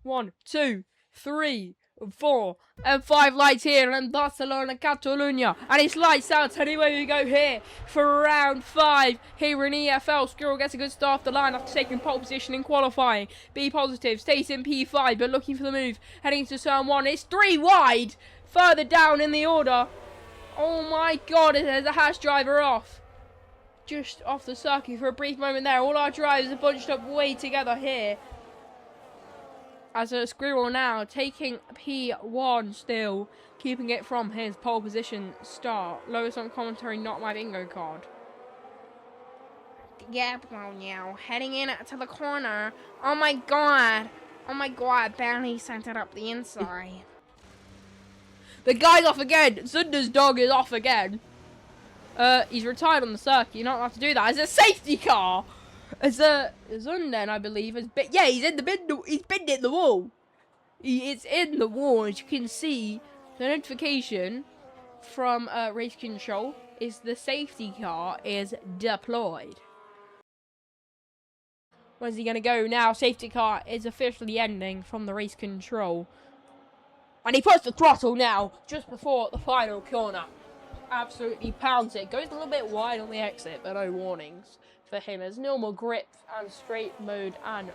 1, 2, 3, 4, and 5 lights here in Barcelona, Catalonia. And it's lights out anyway we go here for round 5 here in EFL. Squirrel gets a good start off the line after taking pole position in qualifying. Be positive, stays in P5, but looking for the move. Heading to turn 1. It's 3 wide, further down in the order. Oh my god, there's a hash driver off. Just off the circuit for a brief moment there. All our drivers are bunched up way together here. As a Squirrel now taking P1 still, keeping it from his pole position start. Lowest on commentary, not my bingo card. Diablo now, heading in to the corner. Oh my god, barely sent it up the inside. The guy's off again. Zunder's dog is off again. He's retired on the circuit. You're not allowed to do that. It's a safety car. It's a Zunden, I believe. Yeah, he's in the bin. He's binned in the wall. It's in the wall, as you can see. The notification from race control is the safety car is deployed. Where's he gonna go now? Safety car is officially ending from the race control, and he puts the throttle now just before the final corner. Absolutely pounds it. Goes a little bit wide on the exit, but no warnings for him as normal grip and straight mode and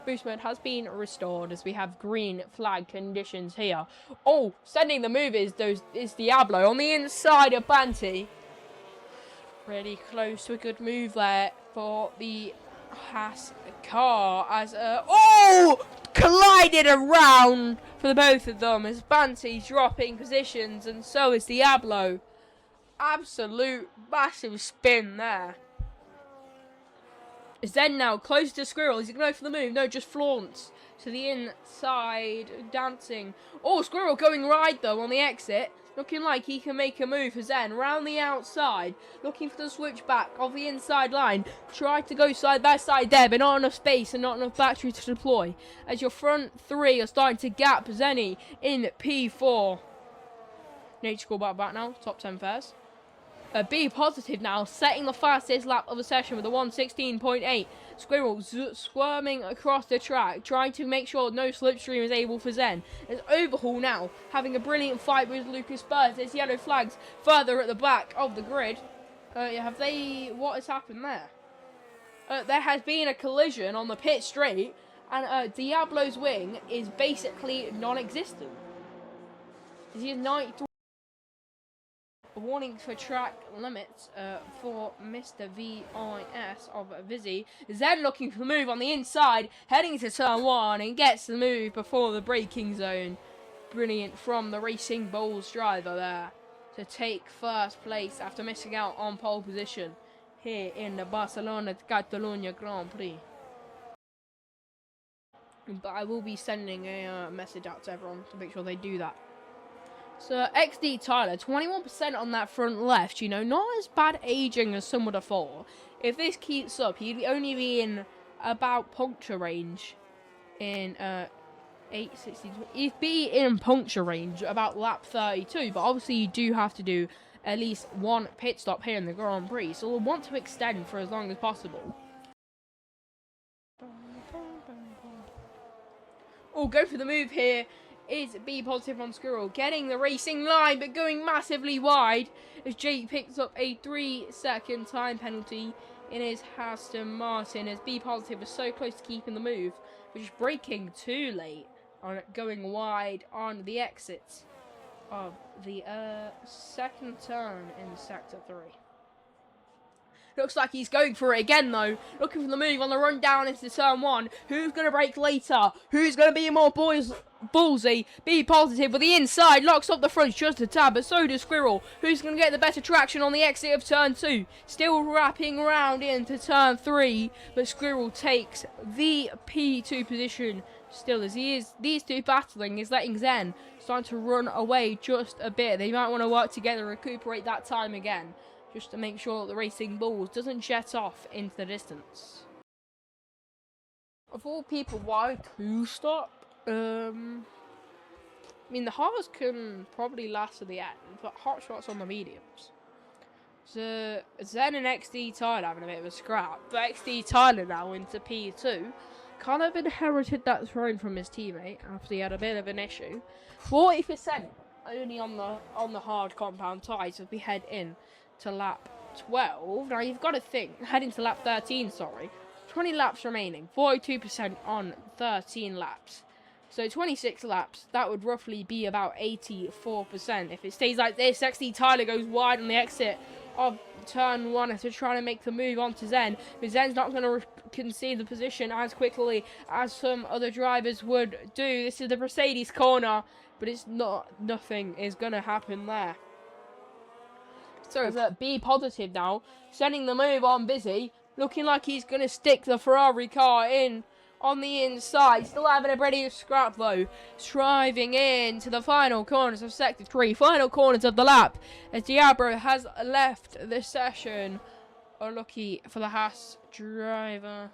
boost mode has been restored as we have green flag conditions here. Oh, sending the move is Diablo on the inside of Banty. Really close to a good move there for the Haas car as collided around for the both of them as Banty dropping positions, and so is Diablo. Absolute massive spin there. Is then now close to Squirrel. Is he going to go for the move? No, just flaunts to the inside, dancing. Oh, Squirrel going right though on the exit. Looking like he can make a move for Zen. Round the outside. Looking for the switchback of the inside line. Tried to go side by side there, but not enough space and not enough battery to deploy. As your front three are starting to gap Zenny in P4. Nature call back now. Top 10 fares. Be positive now, setting the fastest lap of the session with a 1:16.8. Squirrel squirming across the track, trying to make sure no slipstream is able for Zen. There's Overhaul now, having a brilliant fight with Lucas Spurs. There's yellow flags further at the back of the grid. What has happened there? There has been a collision on the pit straight, and Diablo's wing is basically non-existent. He is 93. Warning for track limits for Mr. VIS of Vizzy. Zen looking for the move on the inside, heading to turn 1 and gets the move before the braking zone. Brilliant from the Racing Bulls driver there to take first place after missing out on pole position here in the Barcelona Catalonia Grand Prix. But I will be sending a message out to everyone to make sure they do that. So XD Tyler, 21% on that front left, you know, not as bad aging as some would have thought. If this keeps up, he'd only be in about puncture range in 860. He'd be in puncture range about lap 32, but obviously you do have to do at least one pit stop here in the Grand Prix, so we'll want to extend for as long as possible. Oh, go for the move here. Is Be positive on Squirrel, getting the racing line but going massively wide as Jake picks up a 3-second time penalty in his Aston Martin as Be positive was so close to keeping the move, which is braking too late on going wide on the exits of the second turn in sector 3. Looks like he's going for it again, though. Looking for the move on the run down into turn 1. Who's going to brake later? Who's going to be more ballsy? Be positive with the inside. Locks up the front just a tad, but so does Squirrel. Who's going to get the better traction on the exit of turn 2? Still wrapping around into turn 3, but Squirrel takes the P2 position. Still, as these two battling, is letting Zen starting to run away just a bit. They might want to work together, recuperate that time again, just to make sure that the Racing Bulls doesn't jet off into the distance. Of all people, why 2-stop? I mean, the hards can probably last to the end, but hot shots on the mediums. So Zen and XD Tyler having a bit of a scrap, but XD Tyler now into P2, kind of inherited that throne from his teammate after he had a bit of an issue. 40% only on the hard compound tyres as we head in to lap 12. Now you've got to think, heading to lap 13, sorry. 20 laps remaining, 42% on 13 laps. So 26 laps, that would roughly be about 84%. If it stays like this, XD Tyler goes wide on the exit of turn 1 after trying to make the move onto Zen. But Zen's not going to concede the position as quickly as some other drivers would do. This is the Mercedes corner, but it's not, nothing is going to happen there. So be positive now, sending the move on Busy, looking like he's going to stick the Ferrari car in on the inside. Still having a pretty scrap though, driving into the final corners of Sector 3, final corners of the lap, as Diablo has left the session. Unlucky for the Haas driver.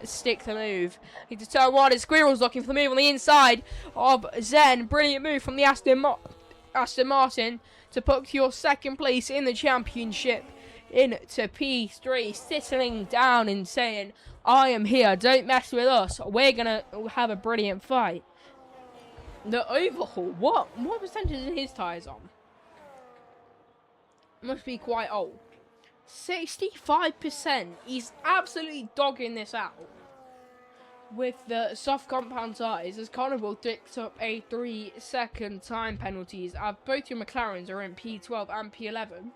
Stick the move into turn 1, and Squirrel's looking for the move on the inside of Zen. Brilliant move from the Aston Martin to put your second place in the championship into P3, settling down and saying, I am here, don't mess with us, we're gonna have a brilliant fight. The overhaul, what percentage are his tyres on? Must be quite old. 65%. He's absolutely dogging this out with the soft compound tyres, as Carnival picked up a 3-second time penalties. Both your McLarens are in P12 and P11.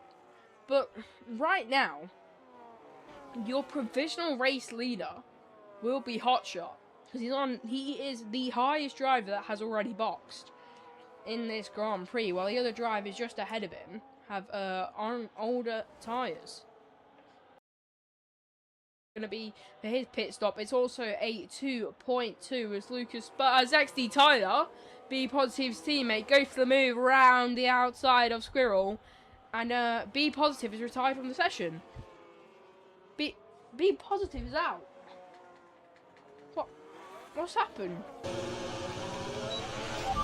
But right now, your provisional race leader will be Hotshot, because he is the highest driver that has already boxed in this Grand Prix, while the other drivers just ahead of him have older tyres. Going to be for his pit stop. It's also a 2.2 as Lucas, but as XD Tyler, Be Positive's teammate, go for the move around the outside of Squirrel, and Be Positive is retired from the session. Be Positive is out. What's happened?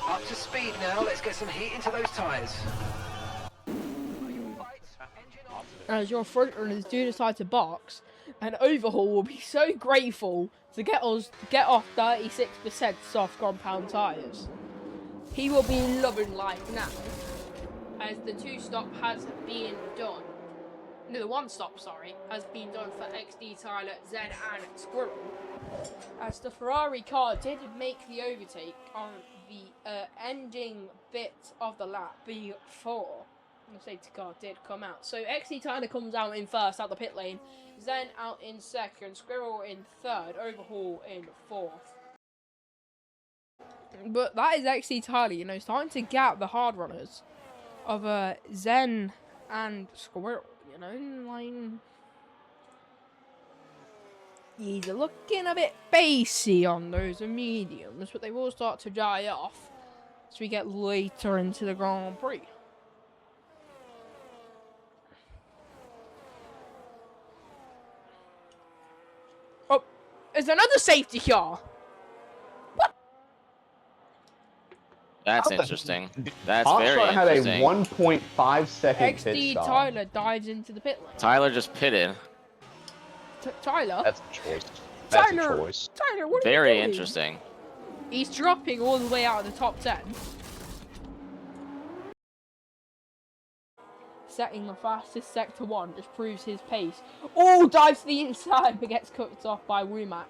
Up to speed now. Let's get some heat into those tyres. As your front runners do decide to box, an overhaul will be so grateful to get off 36% soft compound tyres. He will be loving life now, as the 2-stop has been done. No, the 1-stop, sorry, has been done for XD Tyler, Zen and Squirrel. As the Ferrari car did make the overtake on the ending bit of the lap before the safety car did come out. So XD Tyler comes out in first out the pit lane, Zen out in second, Squirrel in third, Overhaul in fourth. But that is XD Tyler, starting to gap the hard runners of Zen and Squirrel, he's looking a bit bassy on those mediums, but they will start to dry off as we get later into the Grand Prix. Oh, there's another safety car. What? That's interesting. That's very Hotshot had interesting. a 1.5 second pit XD stop. Tyler dives into the pit lane. Tyler just pitted. Tyler? That's a choice. That's a Tyler, choice. Tyler, what are you Very doing? interesting. He's dropping all the way out of the top 10. Setting the fastest Sector 1 just proves his pace. Oh, dives to the inside but gets cut off by Wumax.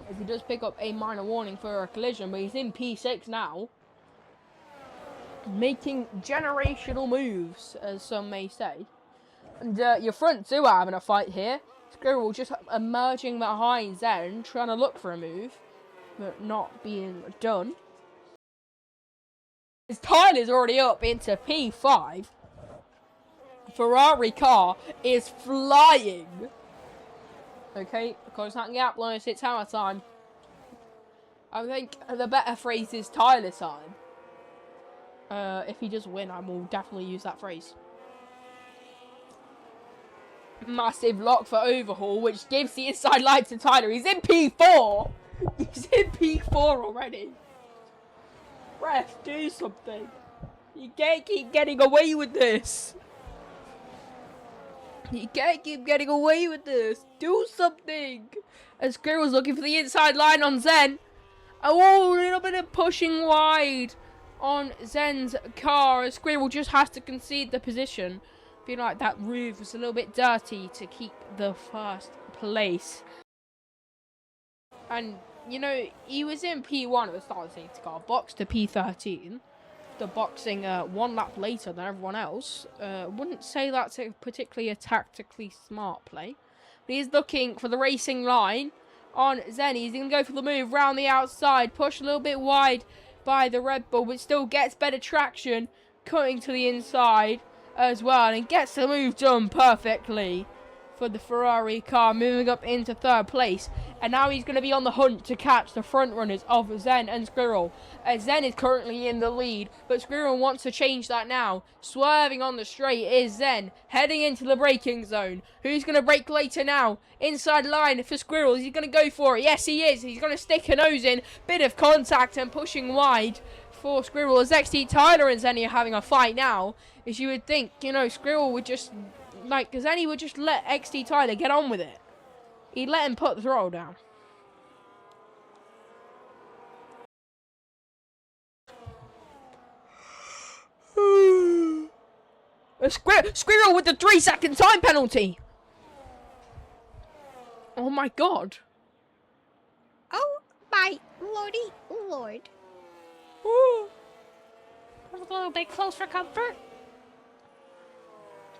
As he does pick up a minor warning for a collision, but he's in P6 now. Making generational moves, as some may say. And your front two are having a fight here. Squirrel just emerging behind Zen, trying to look for a move, but not being done. As Tyler's already up into P5. Ferrari car is flying. Okay, because that gap line, it's hammer time. I think the better phrase is Tyler time. If he does win, I will definitely use that phrase. Massive lock for Overhaul, which gives the inside line to Tyler. He's in P4! He's in P4 already. Ref, do something. You can't keep getting away with this. You can't keep getting away with this. Do something. As Squirrel's looking for the inside line on Zen. Oh, a little bit of pushing wide on Zen's car. As Squirrel just has to concede the position. Feel like that roof was a little bit dirty to keep the first place. And, you know, he was in P1 at the start of the safety car. Boxed to P13. The boxing one lap later than everyone else. Wouldn't say that's particularly a tactically smart play. But he's looking for the racing line on Zen. He's going to go for the move round the outside. Push a little bit wide by the Red Bull, but still gets better traction. Cutting to the inside as well. And gets the move done perfectly for the Ferrari car, moving up into third place. And now he's going to be on the hunt to catch the front runners of Zen and Squirrel. Zen is currently in the lead, but Squirrel wants to change that now. Swerving on the straight is Zen, heading into the braking zone. Who's going to brake later now? Inside line for Squirrel. Is he going to go for it? Yes, he is. He's going to stick a nose in. Bit of contact and pushing wide for Squirrel. As XT Tyler and Zen are having a fight now. As you would think, you know, Squirrel would just... because then he would just let XT Tyler get on with it. He'd let him put the throttle down. Squirrel with the 3-second time penalty. Oh my god. Oh my lordy lord. Ooh. A little bit close for comfort.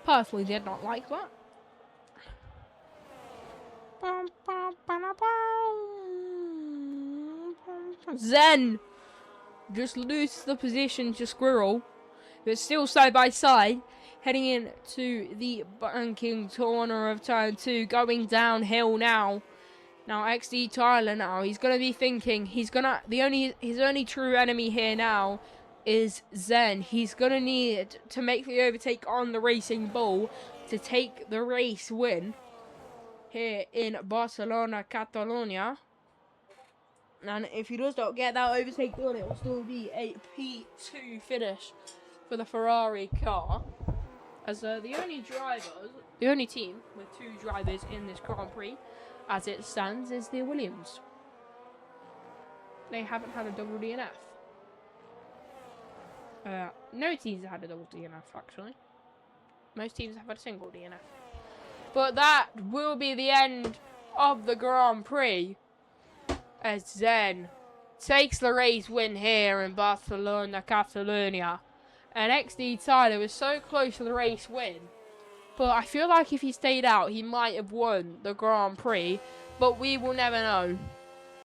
Personally did not like that. Zen just loses the position to Squirrel, but still side by side, heading into the banking corner of turn 2, going downhill now. Now XD Tyler now, he's gonna be thinking his only true enemy here now is Zen. He's gonna need to make the overtake on the Racing Bull to take the race win here in Barcelona, Catalonia. And if he does not get that overtake done, it will still be a P2 finish for the Ferrari car. As the only team with 2 drivers in this Grand Prix, as it stands, is the Williams. They haven't had a double DNF. No teams have had a double DNF, actually. Most teams have had a single DNF. But that will be the end of the Grand Prix, as Zen takes the race win here in Barcelona, Catalonia. And XD Tyler was so close to the race win. But I feel like if he stayed out, he might have won the Grand Prix. But we will never know.